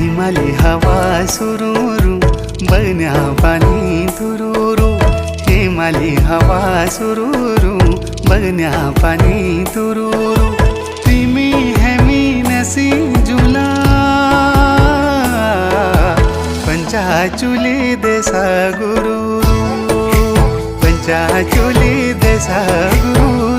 हिमाली हवा सुरूरू बन्या पाणी तुरुरू हिमाली हवा सुरूरू बन्या पाणी तुरुरू तिमी हेमी नसी जुला पंचाचुली देसा गुरुरू पंचाचुली देसा गुरु